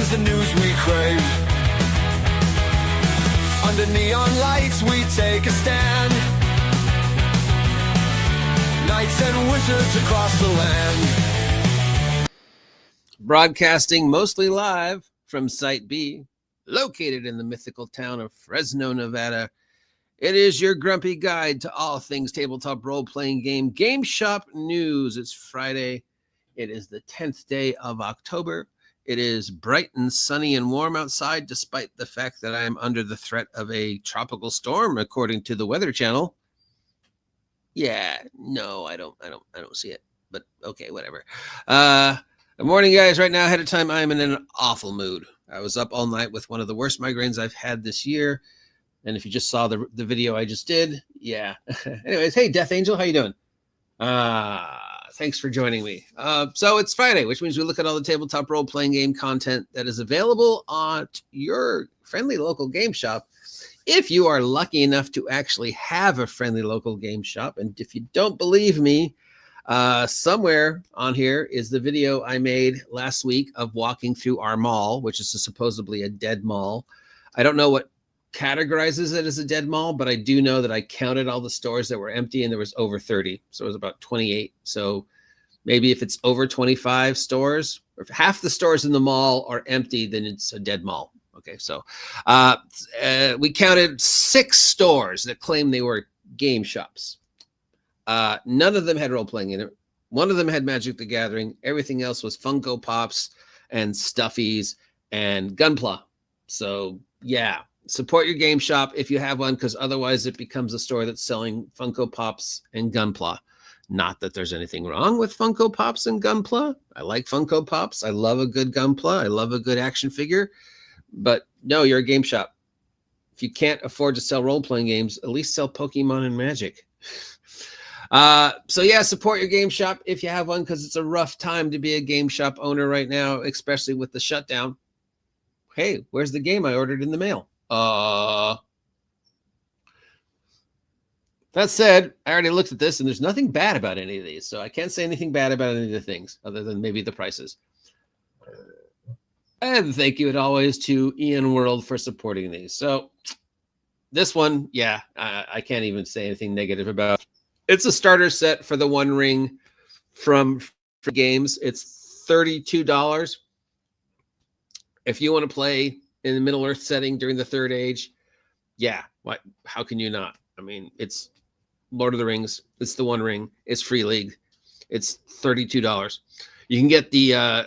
is the news we crave. Under neon lights we take a stand. Knights and wizards across the land. Broadcasting mostly live from Site B, located in the mythical town of Fresno, Nevada. It is your grumpy guide to all things tabletop role-playing game GameShop news. It's Friday. It is the 10th day of October. It is bright and sunny and warm outside, despite the fact that I am under the threat of a tropical storm, according to the Weather Channel. Yeah, no, I don't see it. But okay, whatever. Good morning, guys. Right now, ahead of time, I am in an awful mood. I was up all night with one of the worst migraines I've had this year. And if you just saw the video I just did, yeah. Anyways, hey, Death Angel, how you doing? Thanks for joining me. So it's Friday, which means we look at all the tabletop role-playing game content that is available on your friendly local game shop. If you are lucky enough to actually have a friendly local game shop, and if you don't believe me, somewhere on here is the video I made last week of walking through our mall, which is supposedly a dead mall. I don't know what categorizes it as a dead mall, but I do know that I counted all the stores that were empty and there was over 30. So it was about 28. So maybe if it's over 25 stores, or if half the stores in the mall are empty, then it's a dead mall. Okay, so we counted 6 stores that claim they were game shops. None of them had role-playing in it. One of them had Magic the Gathering. Everything else was Funko Pops and Stuffies and Gunpla. So, yeah, support your game shop if you have one, because otherwise it becomes a store that's selling Funko Pops and Gunpla. Not that there's anything wrong with Funko Pops and Gunpla. I like Funko Pops. I love a good Gunpla. I love a good action figure. But no, you're a game shop. If you can't afford to sell role-playing games, at least sell Pokemon and Magic. So yeah, support your game shop if you have one, because it's a rough time to be a game shop owner right now, especially with the shutdown. Hey, where's the game I ordered in the mail? That said, I already looked at this and there's nothing bad about any of these. So I can't say anything bad about any of the things other than maybe the prices. And thank you, as always, to Ian World for supporting these. So this one, yeah, I can't even say anything negative about. It's a starter set for the One Ring from Games. It's $32. If you want to play in the Middle Earth setting during the Third Age, yeah, what? How can you not? I mean, it's Lord of the Rings. It's the One Ring. It's Free League. It's $32. You can get the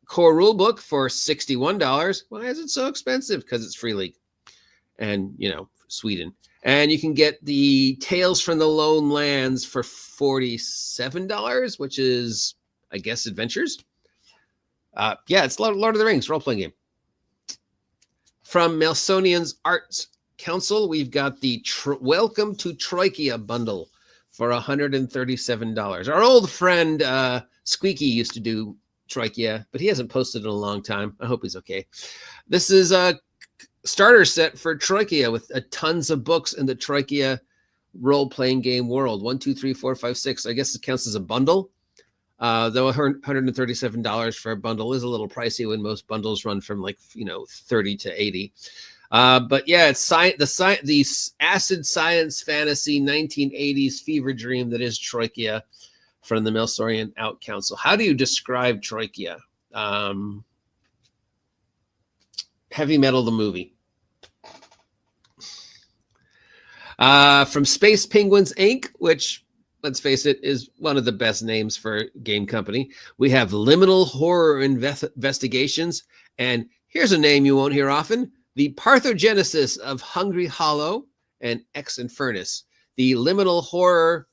core rule book for $61. Why is it so expensive? Because it's Free League and, you know, Sweden. And you can get the Tales from the Lone Lands for $47, which is, I guess, Adventures. Yeah, it's Lord of the Rings role-playing game. From Melsonian's Arts Council, we've got the Welcome to Trokia bundle for $137. Our old friend Squeaky used to do Trokia, but he hasn't posted in a long time. I hope he's okay. This is a starter set for Trokia with tons of books in the Trokia role-playing game world. 1, 2, 3, 4, 5, 6. I guess it counts as a bundle. Though $137 for a bundle is a little pricey when most bundles run from like, you know, 30 to 80. But yeah, it's the acid science fantasy 1980s fever dream that is Trokia from the Melsorian Out Council. How do you describe Trokia? Heavy Metal the movie. From Space Penguins Inc., which, let's face it, is one of the best names for a game company. We have Liminal Horror Investigations, and here's a name you won't hear often: the Parthenogenesis of Hungry Hollow and Ex Infernus. The Liminal Horror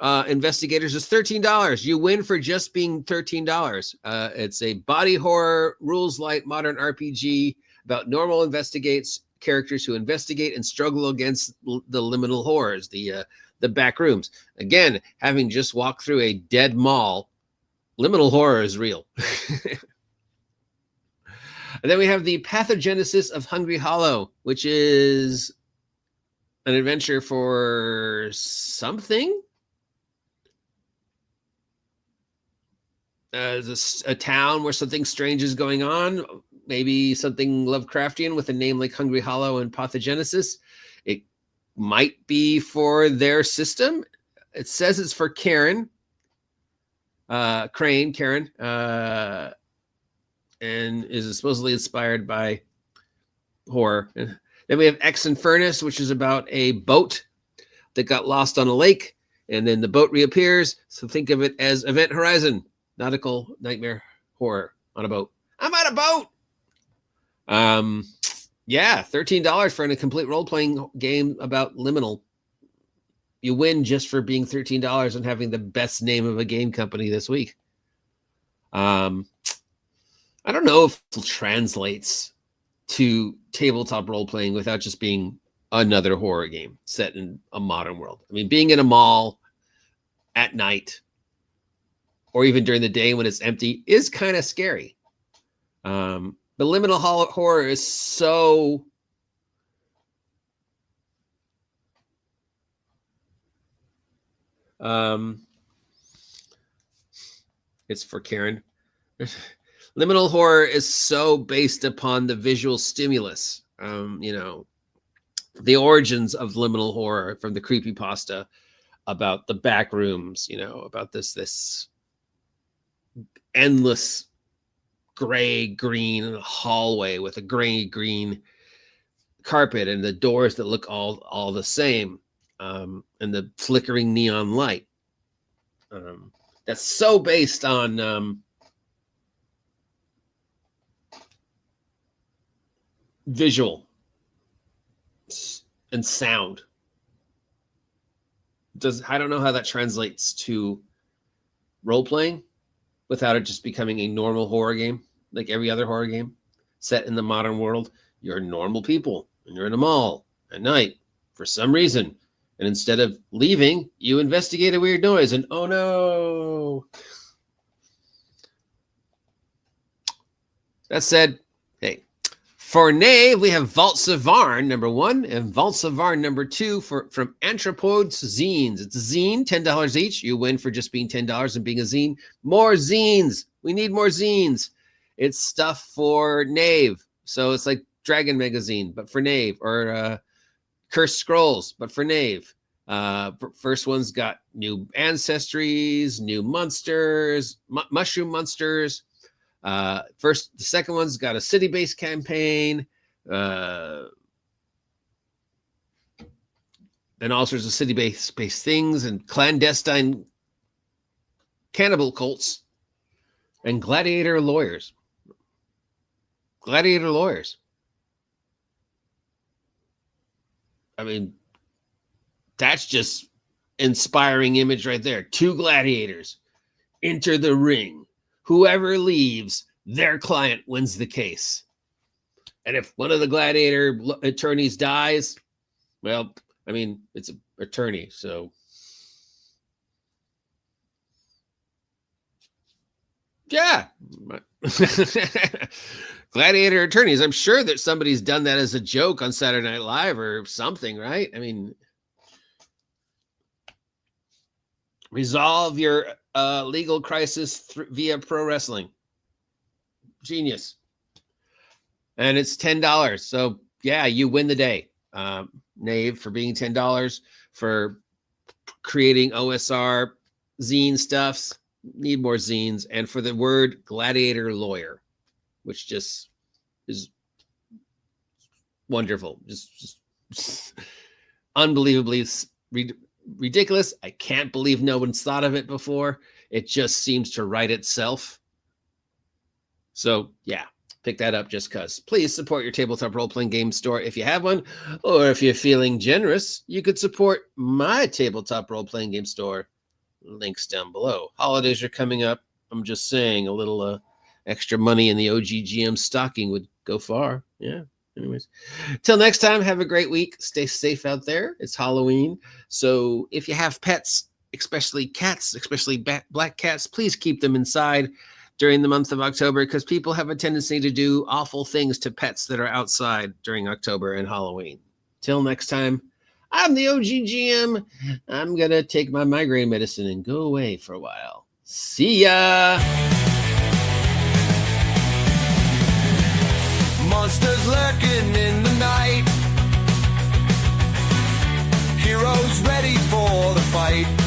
Investigators is $13. You win for just being $13. It's a body horror, rules light modern RPG about normal investigates characters who investigate and struggle against the liminal horrors, the back rooms. Again, having just walked through a dead mall, liminal horror is real. And then we have the Pathogenesis of Hungry Hollow, which is an adventure for something. a town where something strange is going on, maybe something Lovecraftian with a name like Hungry Hollow and Pathogenesis. It might be for their system. It says it's for Karen, Karen, and is supposedly inspired by horror. Then we have Ex Infernus, which is about a boat that got lost on a lake, and then the boat reappears. So think of it as Event Horizon, nautical nightmare horror on a boat. I'm on a boat. Yeah, $13 for a complete role-playing game about liminal. You win just for being $13 and having the best name of a game company this week. I don't know if it translates to tabletop role-playing without just being another horror game set in a modern world. I mean, being in a mall at night or even during the day when it's empty is kind of scary. But liminal horror is so it's for Karen. Liminal horror is so based upon the visual stimulus. The origins of liminal horror from the creepypasta about the back rooms, about this endless gray-green hallway with a gray-green carpet and the doors that look all the same, and the flickering neon light. That's so based on visual and sound. I don't know how that translates to role-playing without it just becoming a normal horror game, like every other horror game set in the modern world. You're normal people, and you're in a mall at night for some reason. And instead of leaving, you investigate a weird noise, and oh no. That said, hey, for Knave, we have Vault Savarn #1 and Vault Savarn #2 from Anthropoids Zines. It's a zine, $10 each. You win for just being $10 and being a zine. More zines. We need more zines. It's stuff for Knave. So it's like Dragon Magazine, but for Knave, or Cursed Scrolls, but for Knave. First one's got new ancestries, new monsters, mushroom monsters. The second one's got a city-based campaign, and all sorts of city-based things, and clandestine cannibal cults, and gladiator lawyers. Gladiator lawyers. I mean, that's just inspiring image right there. 2 gladiators enter the ring. Whoever leaves, their client wins the case. And if one of the gladiator attorneys dies, well, I mean, it's an attorney, so. Yeah. Gladiator attorneys. I'm sure that somebody's done that as a joke on Saturday Night Live or something, right? I mean, resolve your legal crisis via pro wrestling. Genius. And it's $10. So yeah, you win the day. Knave for being $10 for creating OSR zine stuffs. Need more zines. And for the word gladiator lawyer, which just is wonderful. Just unbelievably ridiculous. I can't believe no one's thought of it before. It just seems to write itself. So yeah, pick that up just because. Please support your tabletop role-playing game store if you have one, or if you're feeling generous, you could support my tabletop role-playing game store. Links down below. Holidays are coming up. I'm just saying, a little extra money in the OGGM stocking would go far. Yeah. Anyways, till next time, have a great week. Stay safe out there. It's Halloween. So if you have pets, especially cats, especially black cats, please keep them inside during the month of October, because people have a tendency to do awful things to pets that are outside during October and Halloween. Till next time, I'm the OGGM. I'm going to take my migraine medicine and go away for a while. See ya. monsters lurking in the night. Heroes ready for the fight.